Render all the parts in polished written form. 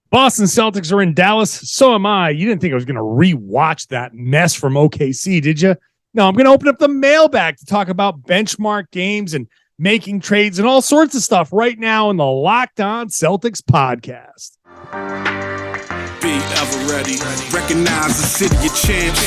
Boston Celtics are in Dallas. So am I. You didn't think I was going to rewatch that mess from OKC, did you? No, I'm going to open up the mailbag to talk about benchmark games and making trades and all sorts of stuff right now in the Locked On Celtics podcast. Be ever ready. Recognize the city of champs.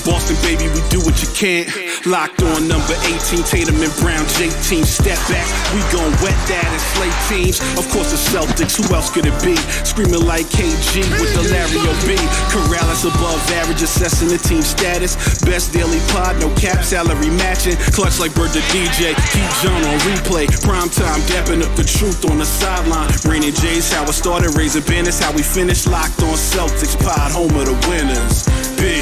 Boston, baby, we do what you can't. Locked on number 18, Tatum and Brown, J-team, step back. We gon' wet that and slay teams. Of course, the Celtics, who else could it be? Screaming like KG with the Larry O.B. Karalis above average, assessing the team status. Best daily pod, no cap, salary matching. Clutch like Bird the DJ, keep John on replay. Prime time, dapping up the truth on the sideline. Raining J's, how it started, raising banners, how we finished. Locked on Celtics pod, home of the winners. B.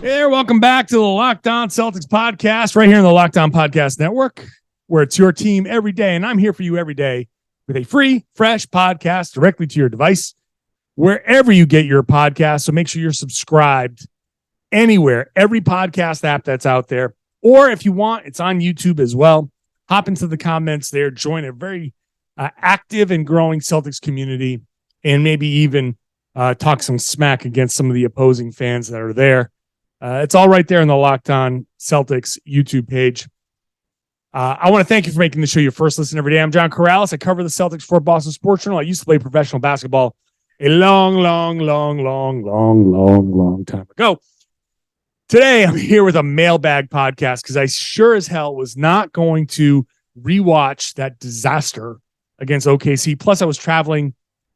Hey, welcome back to the Locked On Celtics podcast right here in the Locked On Podcast Network, where it's your team every day, and I'm here for you every day with a free, fresh podcast directly to your device, wherever you get your podcast. So make sure you're subscribed anywhere, every podcast app that's out there, or if you want, it's on YouTube as well. Hop into the comments there, join a very active and growing Celtics community, and maybe even talk some smack against some of the opposing fans that are there. It's all right there in the Locked On Celtics YouTube page. I want to thank you for making the show your first listen every day. I'm John Karalis. I cover the Celtics for Boston Sports Journal. I used to play professional basketball a long time ago. Today, I'm here with a mailbag podcast because I sure as hell was not going to rewatch that disaster against OKC. Plus, I was traveling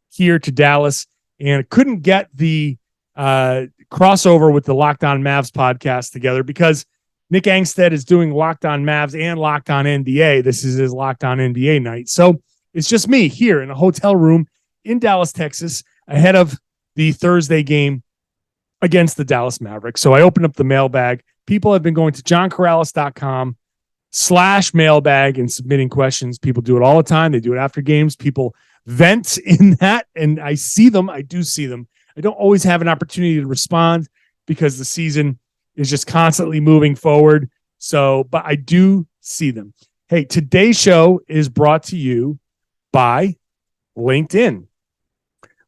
here to Dallas and couldn't get the crossover with the Locked On Mavs podcast together because Nick Angstead is doing Locked On Mavs and Locked On NBA. This is his Locked On NBA night. So it's just me here in a hotel room in Dallas, Texas, ahead of the Thursday game against the Dallas Mavericks. So I opened up the mailbag. People have been going to johnkaralis.com/mailbag and submitting questions. People do it all the time. They do it after games. People vent in that, and I see them. I do see them. I don't always have an opportunity to respond because the season is just constantly moving forward. So, but I do see them. Hey, today's show is brought to you by LinkedIn.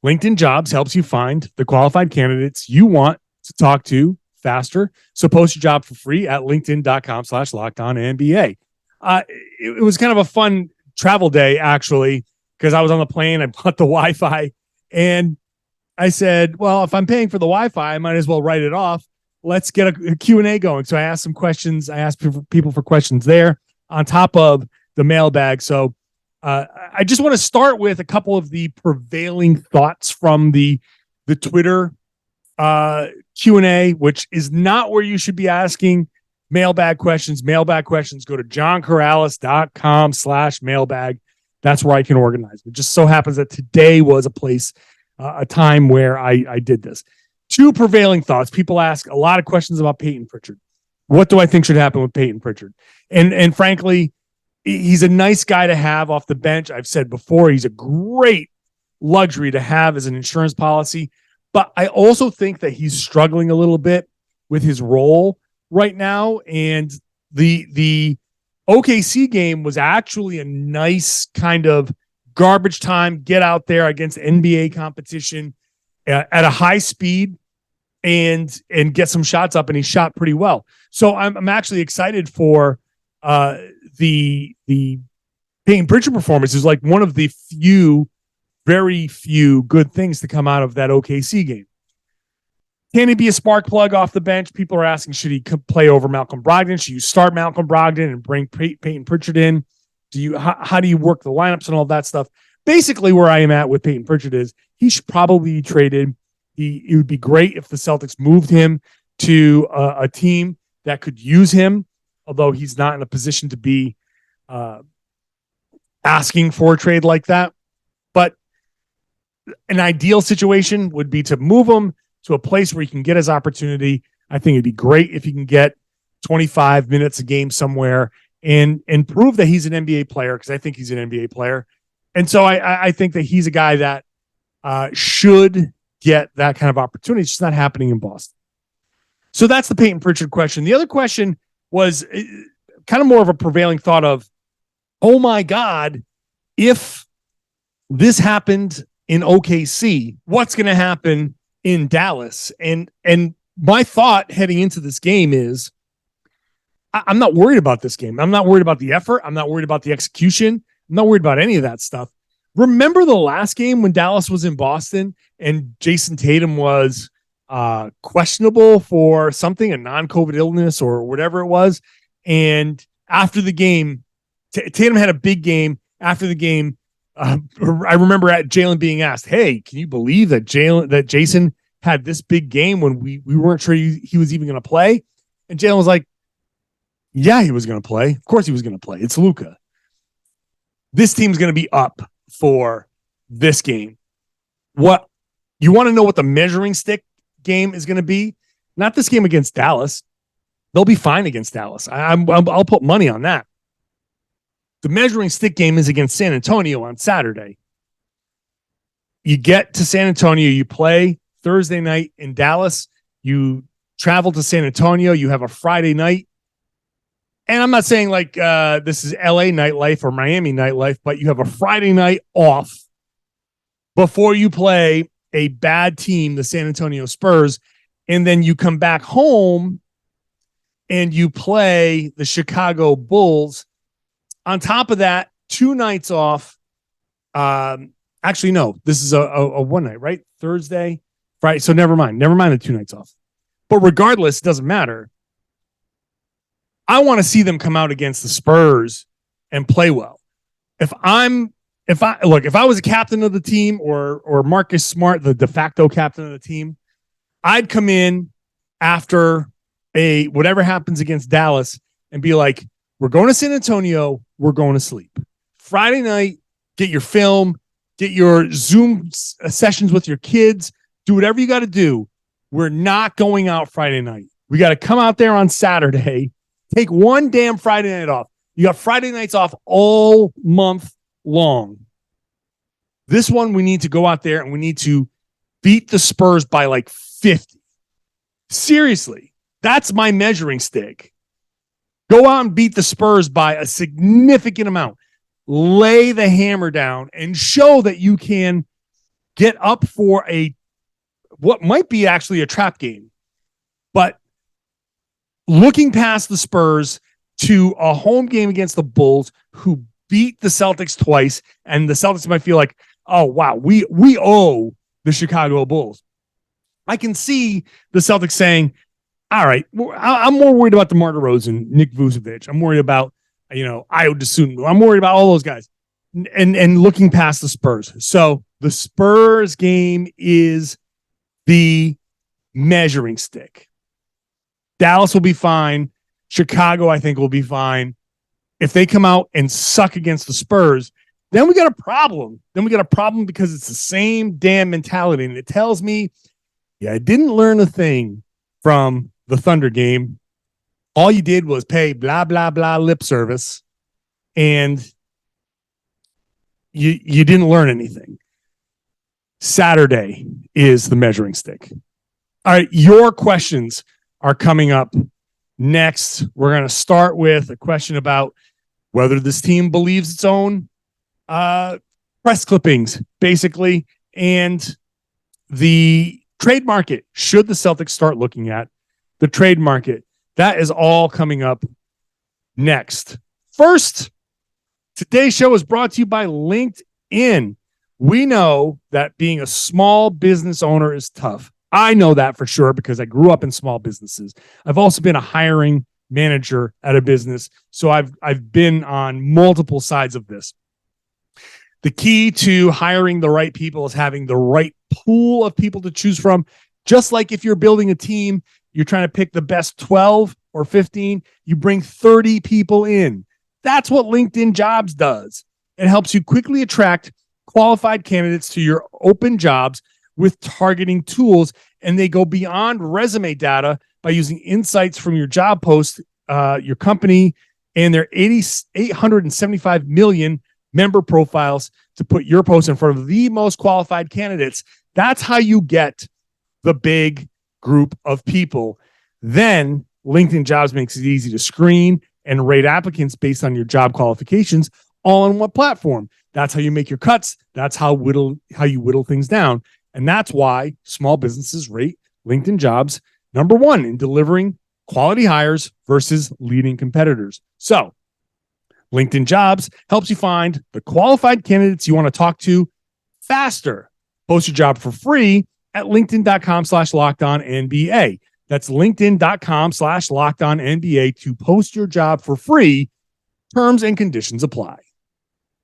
LinkedIn Jobs helps you find the qualified candidates you want to talk to faster. So post your job for free at linkedin.com/lockedonnba. It was kind of a fun travel day, actually, because I was on the plane. I bought the Wi-Fi and I said, well, if I'm paying for the Wi-Fi, I might as well write it off. Let's get a Q&A going. So I asked some questions. I asked people for questions there on top of the mailbag. So I just want to start with a couple of the prevailing thoughts from the Twitter Q&A, which is not where you should be asking mailbag questions. Mailbag questions, go to johnkaralis.com/mailbag. That's where I can organize. It just so happens that today was a time where I did this. Two prevailing thoughts. People ask a lot of questions about Peyton Pritchard. What do I think should happen with Peyton Pritchard? And frankly, he's a nice guy to have off the bench. I've said before, he's a great luxury to have as an insurance policy. But I also think that he's struggling a little bit with his role right now. And the OKC game was actually a nice kind of garbage time, get out there against NBA competition at a high speed and get some shots up, and he shot pretty well. So I'm actually excited for the Peyton Pritchard performance. Is like one of the very few good things to come out of that OKC game. Can he be a spark plug off the bench? People are asking, should he play over Malcolm Brogdon? Should you start Malcolm Brogdon and bring Peyton Pritchard in? How do you work the lineups and all that stuff? Basically, where I am at with Peyton Pritchard is he should probably be traded. It would be great if the Celtics moved him to a team that could use him, although he's not in a position to be asking for a trade like that. But an ideal situation would be to move him to a place where he can get his opportunity. I think it'd be great if he can get 25 minutes a game somewhere and prove that he's an NBA player, because I think he's an NBA player. And so I think that he's a guy that should get that kind of opportunity. It's just not happening in Boston. So that's the Peyton Pritchard question. The other question was kind of more of a prevailing thought of, oh my God, if this happened in OKC, what's going to happen in Dallas? And my thought heading into this game is I'm not worried about this game. I'm not worried about the effort. I'm not worried about the execution. I'm not worried about any of that stuff. Remember the last game when Dallas was in Boston and Jayson Tatum was questionable for something, a non-COVID illness or whatever it was. And after the game, Tatum had a big game. After the game, I remember Jaylen being asked, "Hey, can you believe that Jayson had this big game when we weren't sure he was even going to play?" And Jaylen was like, "Yeah, he was going to play. Of course he was going to play. It's Luka. This team's going to be up for this game." What you want to know what the measuring stick game is going to be? Not this game against Dallas. They'll be fine against Dallas. I'll put money on that. The measuring stick game is against San Antonio on Saturday. You get to San Antonio, you play Thursday night in Dallas, you travel to San Antonio, you have a Friday night. And I'm not saying like this is LA nightlife or Miami nightlife, but you have a Friday night off before you play a bad team, the San Antonio Spurs, and then you come back home and you play the Chicago Bulls. On top of that, 2 nights off. Actually, no, this is a one night, right? Thursday, Friday. So never mind the 2 nights off. But regardless, it doesn't matter. I want to see them come out against the Spurs and play well. If I was a captain of the team or Marcus Smart, the de facto captain of the team, I'd come in after whatever happens against Dallas and be like, we're going to San Antonio, we're going to sleep. Friday night, get your film, get your Zoom sessions with your kids, do whatever you got to do. We're not going out Friday night. We got to come out there on Saturday, take one damn Friday night off. You got Friday nights off all month long. This one, we need to go out there and we need to beat the Spurs by like 50. Seriously, that's my measuring stick. Go out and beat the Spurs by a significant amount. Lay the hammer down and show that you can get up for what might be actually a trap game. But looking past the Spurs to a home game against the Bulls, who beat the Celtics twice, and the Celtics might feel like, oh, wow, we owe the Chicago Bulls. I can see the Celtics saying, all right, I'm more worried about DeMar DeRozan, Nick Vucevic. I'm worried about, Ayo Dosunmu. I'm worried about all those guys. And looking past the Spurs. So the Spurs game is the measuring stick. Dallas will be fine. Chicago, I think, will be fine. If they come out and suck against the Spurs, then we got a problem. Then we got a problem because it's the same damn mentality. And it tells me, I didn't learn a thing from the Thunder game. All you did was pay blah, blah, blah lip service. And you didn't learn anything. Saturday is the measuring stick. All right, your questions are coming up next. We're going to start with a question about whether this team believes its own press clippings, basically, and the trade market. Should the Celtics start looking at the trade market? That is all coming up next. First, today's show is brought to you by LinkedIn. We know that being a small business owner is tough. I know that for sure because I grew up in small businesses. I've also been a hiring manager at a business, so I've been on multiple sides of this. The key to hiring the right people is having the right pool of people to choose from. Just like if you're building a team, you're trying to pick the best 12 or 15, you bring 30 people in. That's what LinkedIn Jobs does. It helps you quickly attract qualified candidates to your open jobs with targeting tools, and they go beyond resume data by using insights from your job post, your company, and their 875 million member profiles to put your post in front of the most qualified candidates. That's how you get the big group of people. Then LinkedIn Jobs makes it easy to screen and rate applicants based on your job qualifications all on one platform. That's how you make your cuts. That's how you whittle things down. And that's why small businesses rate LinkedIn Jobs number one in delivering quality hires versus leading competitors. So LinkedIn Jobs helps you find the qualified candidates you want to talk to faster. Post your job for free at linkedin.com/lockedonnba. That's linkedin.com/lockedonnba to post your job for free. Terms and conditions apply.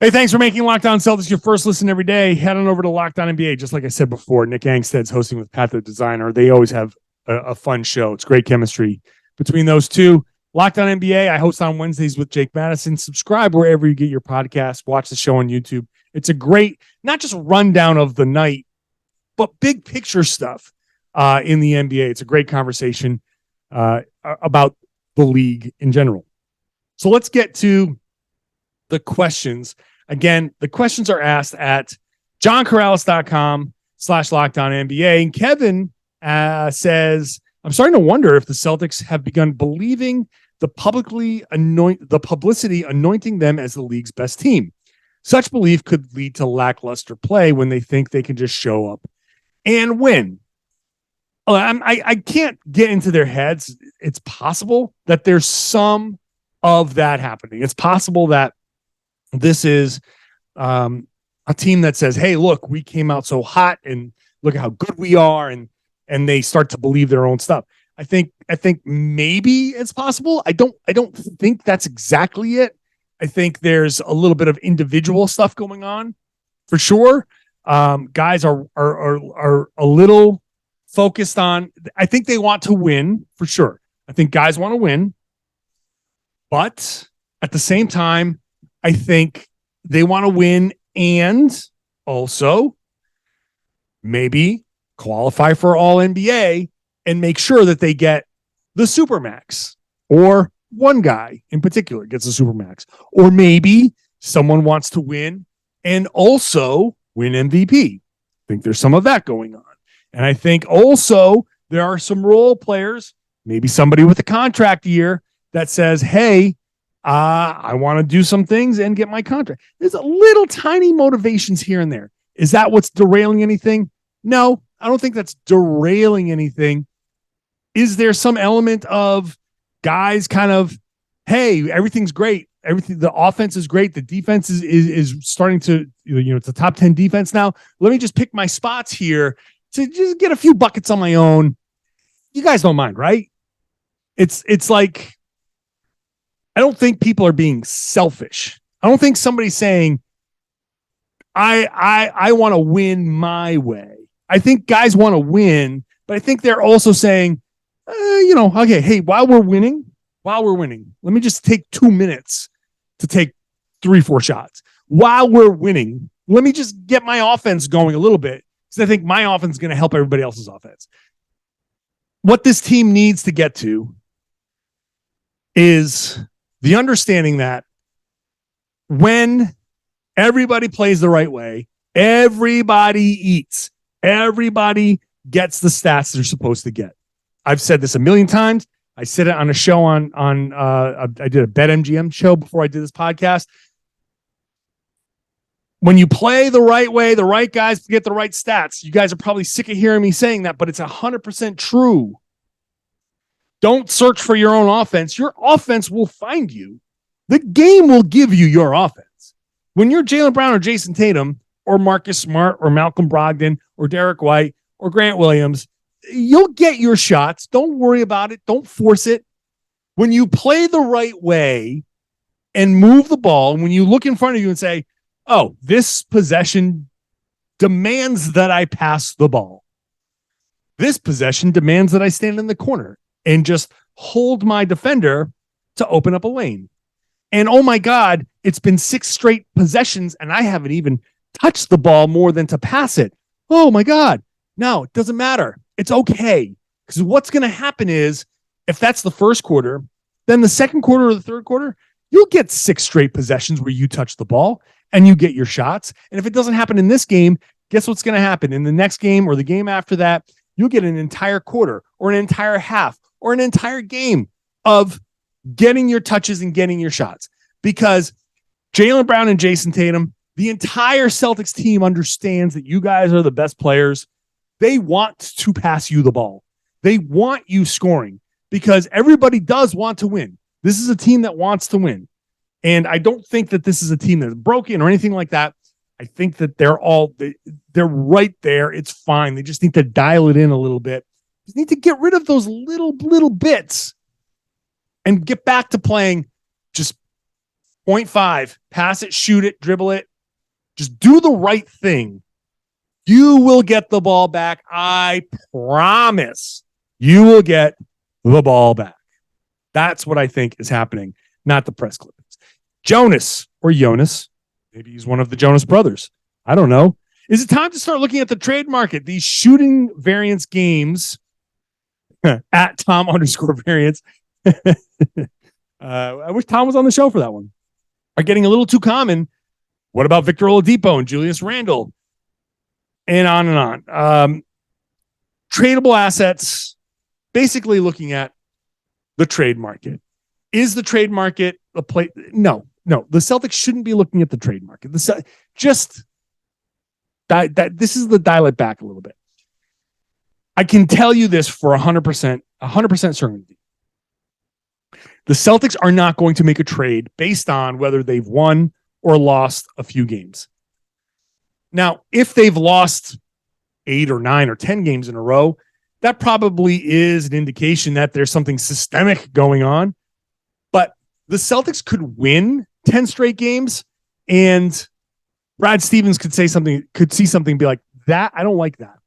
Hey, thanks for making Locked On Celtics your first listen every day. Head on over to Locked On NBA. Just like I said before, Nick Angsted's hosting with Pat the Designer. They always have a fun show. It's great chemistry between those two. Locked On NBA, I host on Wednesdays with Jake Madison. Subscribe wherever you get your podcast. Watch the show on YouTube. It's a great, not just rundown of the night, but big picture stuff in the NBA. It's a great conversation about the league in general. So let's get to the questions. Again, the questions are asked at johnkaralis.com/lockedonnba. And Kevin says, I'm starting to wonder if the Celtics have begun believing the publicity anointing them as the league's best team. Such belief could lead to lackluster play when they think they can just show up and win. I can't get into their heads. It's possible that there's some of that happening. It's possible that this is a team that says, hey, look, we came out so hot and look at how good we are. And they start to believe their own stuff. I think maybe it's possible. I don't think that's exactly it. I think there's a little bit of individual stuff going on for sure. Guys are a little focused on, I think they want to win for sure. I think guys want to win, but at the same time, I think they want to win and also maybe qualify for all NBA and make sure that they get the Supermax, or one guy in particular gets a Supermax, or maybe someone wants to win and also win MVP. I think there's some of that going on. And I think also there are some role players, maybe somebody with a contract year that says, hey, I want to do some things and get my contract. There's a little tiny motivations here and there. Is that what's derailing anything? No, I don't think that's derailing anything. Is there some element of guys kind of, hey, everything's great. The offense is great. The defense is starting to, it's a top 10 defense now. Let me just pick my spots here to just get a few buckets on my own. You guys don't mind, right? It's like, I don't think people are being selfish. I don't think somebody's saying, I want to win my way. I think guys want to win, but I think they're also saying, okay, hey, while we're winning, let me just take 2 minutes to take 3-4 shots. While we're winning, let me just get my offense going a little bit, because I think my offense is going to help everybody else's offense. What this team needs to get to is the understanding that when everybody plays the right way, everybody eats, everybody gets the stats they're supposed to get. I've said this a million times. I said it on a show I did a BetMGM show before I did this podcast. When you play the right way, the right guys get the right stats. You guys are probably sick of hearing me saying that, but it's 100% true. Don't search for your own offense. Your offense will find you. The game will give you your offense. When you're Jaylen Brown or Jayson Tatum or Marcus Smart or Malcolm Brogdon or Derek White or Grant Williams, you'll get your shots. Don't worry about it. Don't force it. When you play the right way and move the ball, and when you look in front of you and say, oh, this possession demands that I pass the ball. This possession demands that I stand in the corner and just hold my defender to open up a lane. And oh my God, it's been 6 straight possessions and I haven't even touched the ball more than to pass it. Oh my God. No, it doesn't matter. It's okay. Because what's going to happen is, if that's the first quarter, then the second quarter or the third quarter, you'll get 6 straight possessions where you touch the ball and you get your shots. And if it doesn't happen in this game, guess what's going to happen? In the next game or the game after that, you'll get an entire quarter or an entire half or an entire game of getting your touches and getting your shots. Because Jaylen Brown and Jayson Tatum The entire Celtics team understands that you guys are the best players. They want to pass you the ball. They want you scoring because everybody does want to win. This is a team that wants to win. And I don't think that this is a team that's broken or anything like that. I think that they're right there. It's fine. They just need to dial it in a little bit. Just need to get rid of those little bits and get back to playing just 0.5, pass it, shoot it, dribble it. Just do the right thing. You will get the ball back. I promise you will get the ball back. That's what I think is happening, not the press clippings. Jonas, maybe he's one of the Jonas brothers. I don't know. Is it time to start looking at the trade market? These shooting variance games at Tom_variance. I wish Tom was on the show for that one. Are getting a little too common. What about Victor Oladipo and Julius Randle? And on and on. Tradable assets, basically looking at the trade market. Is the trade market a play? No. The Celtics shouldn't be looking at the trade market. This is the dial it back a little bit. I can tell you this for 100% certainty. The Celtics are not going to make a trade based on whether they've won or lost a few games. Now, if they've lost 8 or 9 or 10 games in a row, that probably is an indication that there's something systemic going on. But the Celtics could win 10 straight games, and Brad Stevens could see something and be like, that, I don't like that.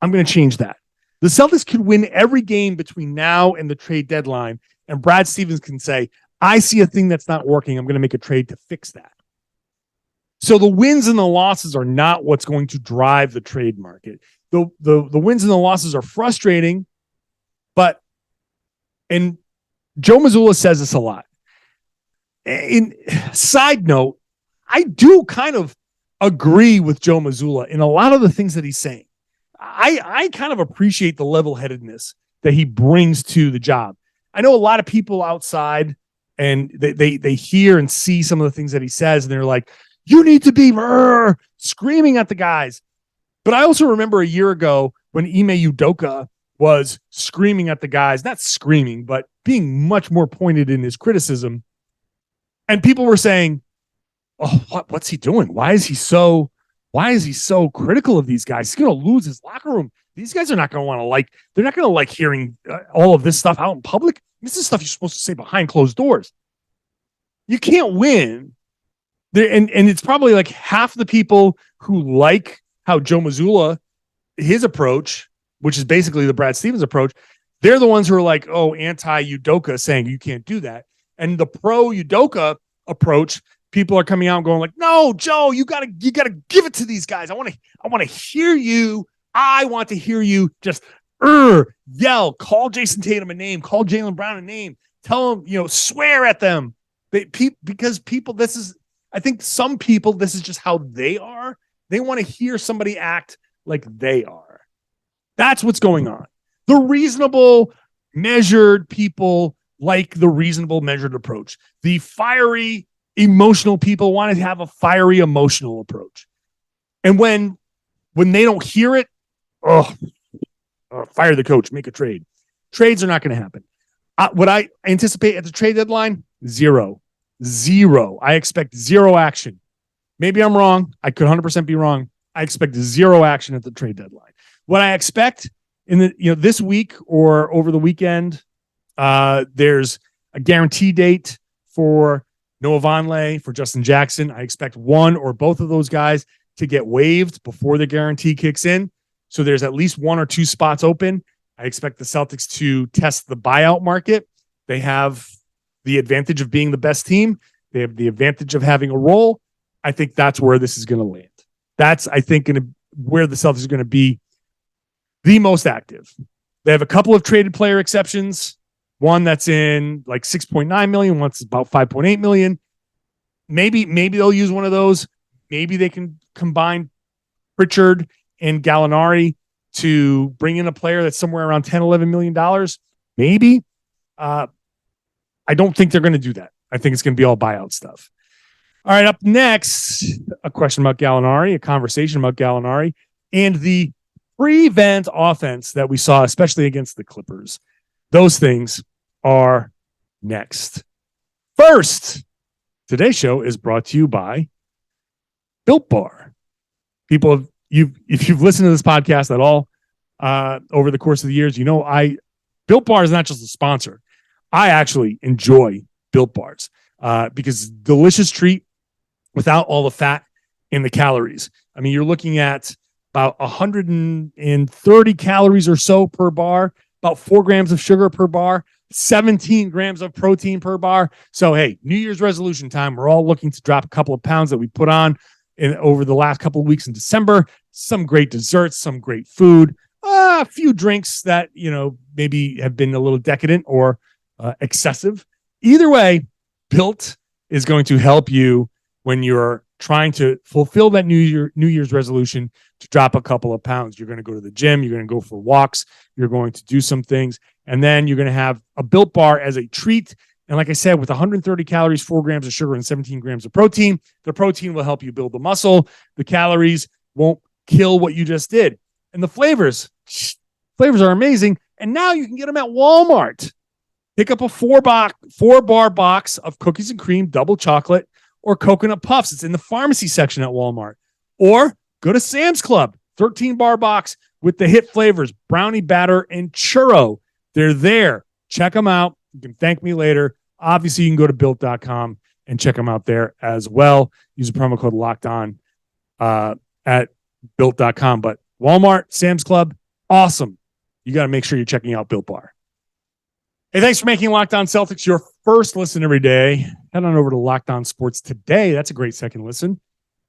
I'm going to change that. The Celtics could win every game between now and the trade deadline, and Brad Stevens can say, I see a thing that's not working. I'm going to make a trade to fix that. So the wins and the losses are not what's going to drive the trade market. The wins and the losses are frustrating, and Joe Mazzulla says this a lot. In side note, I do kind of agree with Joe Mazzulla in a lot of the things that he's saying. I kind of appreciate the level-headedness that he brings to the job. I know a lot of people outside, and they hear and see some of the things that he says, and they're like, you need to be screaming at the guys. But I also remember a year ago when Ime Udoka was screaming at the guys, not screaming, but being much more pointed in his criticism. And people were saying, oh, what's he doing? Why is he so critical of these guys? He's going to lose his locker room. These guys are not going to want to they're not going to like hearing all of this stuff out in public. This is stuff you're supposed to say behind closed doors. You can't win. And it's probably like half the people who like how Joe Mazzulla, his approach, which is basically the Brad Stevens approach, they're the ones who are like, oh, anti-Udoka, saying you can't do that. And the pro-Udoka approach, people are coming out and going like, no, Joe, you gotta give it to these guys. I want to hear you. I want to hear you just yell, call Jayson Tatum a name, call Jaylen Brown a name, tell them, swear at them. Because people, I think some people, this is just how they are. They want to hear somebody act like they are. That's what's going on. The reasonable, measured people like the reasonable, measured approach. The fiery, emotional people want to have a fiery, emotional approach. And when they don't hear it, fire the coach, make a trade. Trades are not going to happen. What I anticipate at the trade deadline, zero. I expect zero action. Maybe I'm wrong. I could 100% be wrong. I expect zero action at the trade deadline. What I expect in this week or over the weekend, there's a guarantee date for Noah Vonleh, for Justin Jackson. I expect one or both of those guys to get waived before the guarantee kicks in. So there's at least one or two spots open. I expect the Celtics to test the buyout market. They have the advantage of being the best team. They have the advantage of having a role. I think that's where this is going to land. That's, I think, where the Celtics are going to be the most active. They have a couple of traded player exceptions. One that's in like 6.9 million. One's about 5.8 million. Maybe they'll use one of those. Maybe they can combine Pritchard and Gallinari to bring in a player that's somewhere around $10-11 million. Maybe. I don't think they're going to do that. I think it's going to be all buyout stuff. All right, up next, a question about Gallinari, a conversation about Gallinari, and the prevent offense that we saw, especially against the Clippers. Those things are next. First, today's show is brought to you by Built Bar. People, if you've listened to this podcast at all over the course of the years, you know Built Bar is not just a sponsor. I actually enjoy Built Bars because delicious treat without all the fat and the calories. I mean, you're looking at about 130 calories or so per bar, about 4 grams of sugar per bar, 17 grams of protein per bar. So, hey, New Year's resolution time. We're all looking to drop a couple of pounds that we put on over the last couple of weeks in December. Some great desserts, some great food, a few drinks that, maybe have been a little decadent or excessive. Either way, Built is going to help you when you're trying to fulfill that New Year's resolution to drop a couple of pounds. You're going to go to the gym. You're going to go for walks. You're going to do some things. And then you're going to have a Built Bar as a treat. And like I said, with 130 calories, 4 grams of sugar, and 17 grams of protein, the protein will help you build the muscle. The calories won't kill what you just did. And the flavors are amazing. And now you can get them at Walmart. Pick up a 4-bar box of cookies and cream, double chocolate, or coconut puffs. It's in the pharmacy section at Walmart. Or go to Sam's Club, 13-bar box with the hit flavors, brownie batter and churro. They're there. Check them out. You can thank me later. Obviously, you can go to built.com and check them out there as well. Use the promo code LOCKEDON at built.com. But Walmart, Sam's Club, awesome. You got to make sure you're checking out Built Bar. Hey, thanks for making Locked On Celtics your first listen every day. Head on over to Locked On Sports today. That's a great second listen.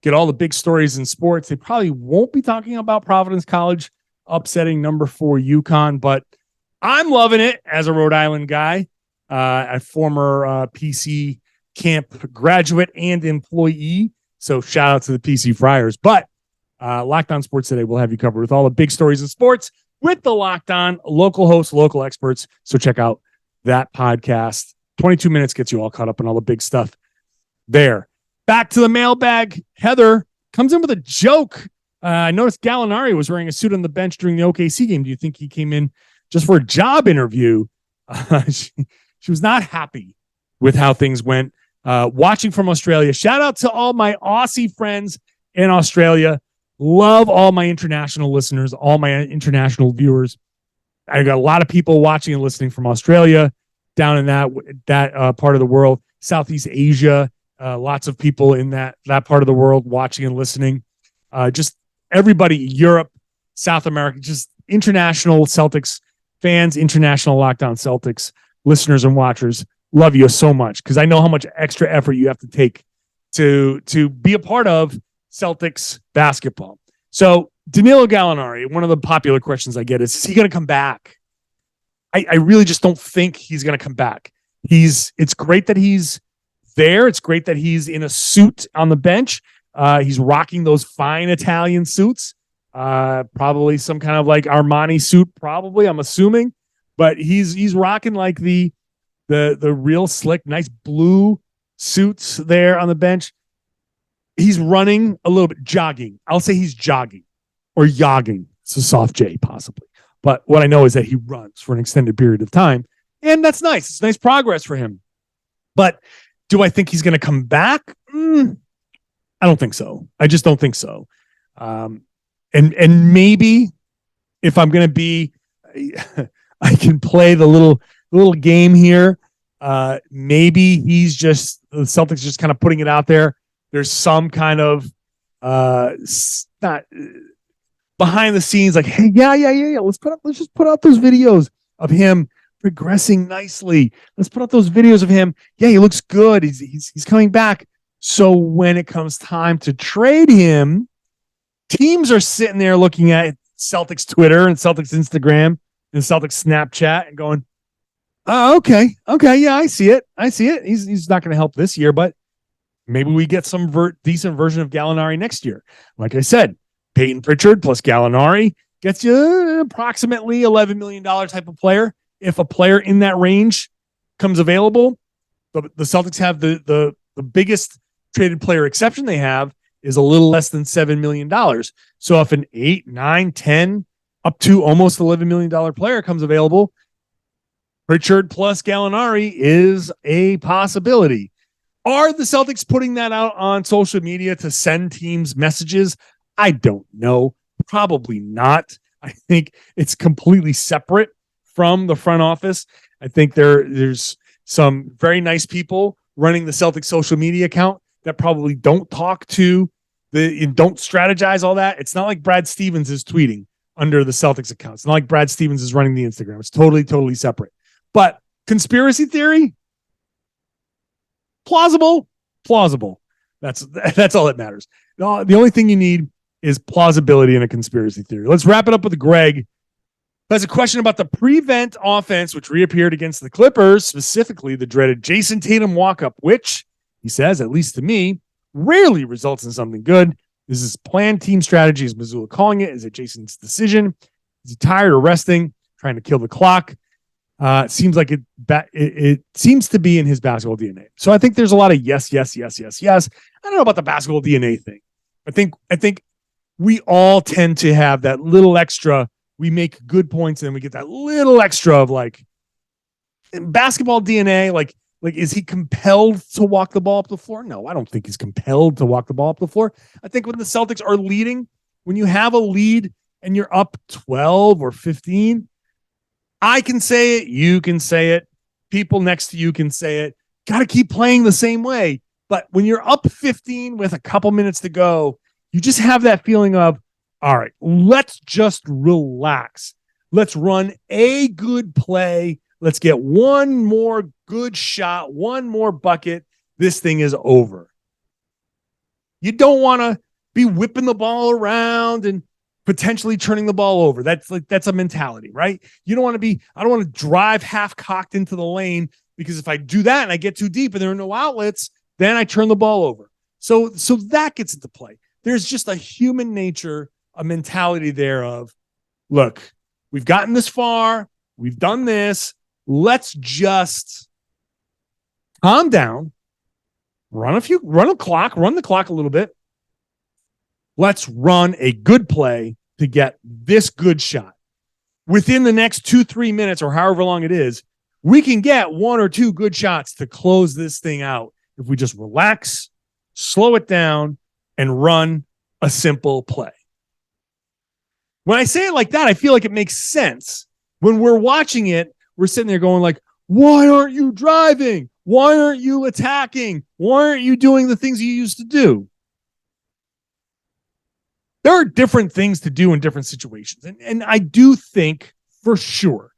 Get all the big stories in sports. They probably won't be talking about Providence College upsetting number 4 UConn, but I'm loving it as a Rhode Island guy, a former PC camp graduate and employee. So shout out to the PC Friars. But Locked On Sports today will have you covered with all the big stories in sports with the Locked On local hosts, local experts. So check out that podcast. 22 minutes gets you all caught up on all the big stuff there. Back to the mailbag. Heather comes in with a joke. I noticed Gallinari was wearing a suit on the bench during the OKC game. Do you think he came in just for a job interview? She was not happy with how things went. Watching from Australia. Shout out to all my Aussie friends in Australia. Love all my international listeners, all my international viewers. I got a lot of people watching and listening from Australia, down in that part of the world, Southeast Asia. Lots of people in that part of the world watching and listening. Just everybody, Europe, South America, just international Celtics fans, international Locked On Celtics listeners and watchers. Love you so much because I know how much extra effort you have to take to be a part of Celtics basketball. So Danilo Gallinari, one of the popular questions I get is he going to come back? I really just don't think he's going to come back. It's great that he's there. It's great that he's in a suit on the bench. He's rocking those fine Italian suits, probably some kind of like Armani suit, probably, I'm assuming, but he's rocking like the real slick, nice blue suits there on the bench. He's running a little bit, jogging. I'll say he's jogging or yogging. It's a soft J, possibly. But what I know is that he runs for an extended period of time, and that's nice. It's nice progress for him. But do I think he's going to come back? I don't think so. I just don't think so. And maybe if I'm going to be, I can play the little game here. Maybe the Celtics just kind of putting it out there. There's some kind of not behind the scenes, like, hey, yeah. Let's just put out those videos of him progressing nicely. Let's put out those videos of him. Yeah, he looks good. He's coming back. So when it comes time to trade him, teams are sitting there looking at Celtics Twitter and Celtics Instagram and Celtics Snapchat and going, oh, okay, yeah, I see it. He's not going to help this year, but maybe we get some decent version of Gallinari next year. Like I said, Peyton Pritchard plus Gallinari gets you approximately $11 million type of player. If a player in that range comes available, the Celtics have the biggest traded player exception they have is a little less than $7 million. So if an 8, 9, 10, up to almost $11 million player comes available, Pritchard plus Gallinari is a possibility. Are the Celtics putting that out on social media to send teams messages? I don't know. Probably not. I think it's completely separate from the front office. I think there's some very nice people running the Celtics social media account that probably don't talk to don't strategize all that. It's not like Brad Stevens is tweeting under the Celtics account. It's not like Brad Stevens is running the Instagram. It's totally separate. But conspiracy theory, plausible. That's all that matters. The only thing you need is plausibility in a conspiracy theory. Let's wrap it up with Greg. There's a question about the prevent offense, which reappeared against the Clippers, specifically the dreaded Jayson Tatum walk-up, which he says, at least to me, rarely results in something good. This is planned team strategy, as Missoula calling it. Is it Jason's decision? Is he tired or resting, trying to kill the clock? It seems like it seems to be in his basketball DNA. So I think there's a lot of yes. I don't know about the basketball DNA thing. I think we all tend to have that little extra. We make good points and then we get that little extra of like basketball DNA. Like, is he compelled to walk the ball up the floor? No, I don't think he's compelled to walk the ball up the floor. I think when the Celtics are leading, when you have a lead and you're up 12 or 15, I can say it. You can say it. People next to you can say it. Got to keep playing the same way. But when you're up 15 with a couple minutes to go, you just have that feeling of, all right, let's just relax. Let's run a good play. Let's get one more good shot, one more bucket. This thing is over. You don't want to be whipping the ball around and potentially turning the ball over. That's a mentality, right? You don't want to be, I don't want to drive half cocked into the lane, because if I do that and I get too deep and there are no outlets, then I turn the ball over. So that gets into play. There's just a human nature, a mentality there of, look, we've gotten this far. We've done this. Let's just calm down, run the clock a little bit. Let's run a good play to get this good shot. Within the next 2-3 minutes or however long it is, we can get one or two good shots to close this thing out if we just relax, slow it down, and run a simple play. When I say it like that, I feel like it makes sense. When we're watching it, we're sitting there going like, why aren't you driving? Why aren't you attacking? Why aren't you doing the things you used to do? There are different things to do in different situations. And I do think for sure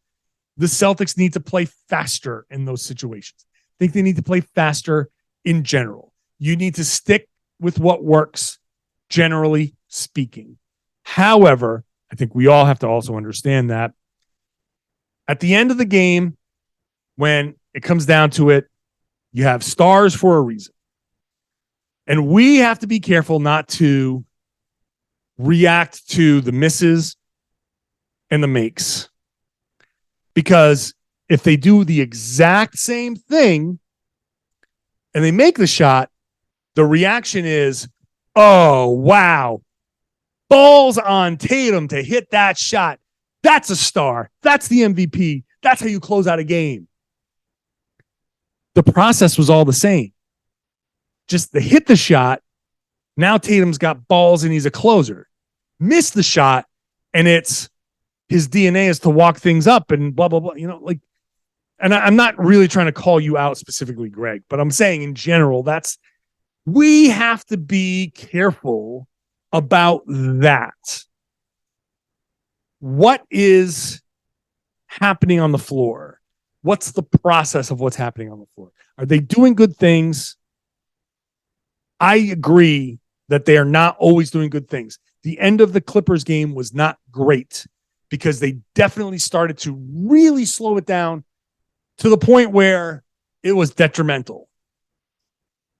the Celtics need to play faster in those situations. I think they need to play faster in general. You need to stick with what works, generally speaking. However, I think we all have to also understand that at the end of the game, when it comes down to it, you have stars for a reason. And we have to be careful not to react to the misses and the makes. Because if they do the exact same thing and they make the shot, the reaction is, oh, wow, balls on Tatum to hit that shot. That's a star. That's the MVP. That's how you close out a game. The process was all the same. Just to hit the shot, now Tatum's got balls and he's a closer. Miss the shot, and it's his DNA is to walk things up and blah, blah, blah. You know, like, and I'm not really trying to call you out specifically, Greg, but I'm saying in general, we have to be careful about that. What is happening on the floor? What's the process of what's happening on the floor? Are they doing good things? I agree that they are not always doing good things. The end of the Clippers game was not great because they definitely started to really slow it down to the point where it was detrimental.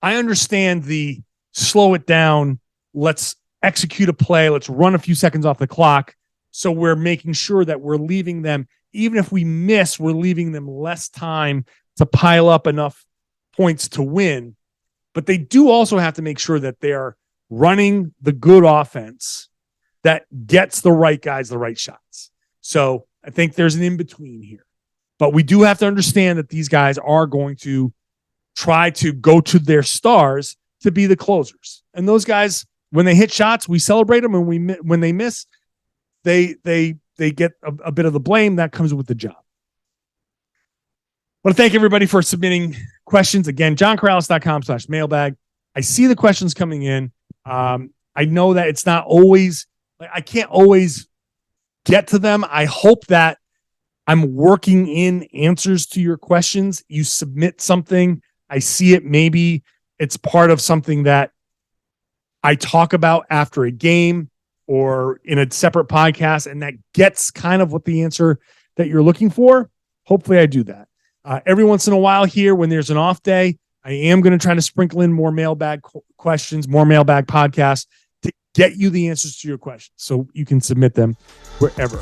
I understand the slow it down. Let's execute a play. Let's run a few seconds off the clock. So we're making sure that we're leaving them, even if we miss, we're leaving them less time to pile up enough points to win. but they do also have to make sure that they're running the good offense that gets the right guys the right shots. So I think there's an in-between here. But we do have to understand that these guys are going to try to go to their stars to be the closers. And those guys, when they hit shots, we celebrate them, and when they miss, they get a bit of the blame that comes with the job. I want to thank everybody for submitting questions. Again, johnkaralis.com/mailbag. I see the questions coming in. I know that it's not always, I can't always get to them. I hope that I'm working in answers to your questions. You submit something, I see it. Maybe it's part of something that I talk about after a game or in a separate podcast, and that gets kind of what the answer that you're looking for. Hopefully I do that. Every once in a while here, when there's an off day, I am going to try to sprinkle in more mailbag questions, more mailbag podcasts to get you the answers to your questions so you can submit them wherever.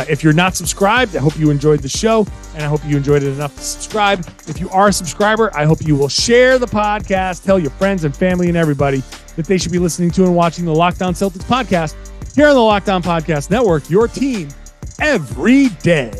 If you're not subscribed, I hope you enjoyed the show, and I hope you enjoyed it enough to subscribe. If you are a subscriber, I hope you will share the podcast, tell your friends and family and everybody that they should be listening to and watching the Locked On Celtics podcast here on the Locked On Podcast Network, your team every day.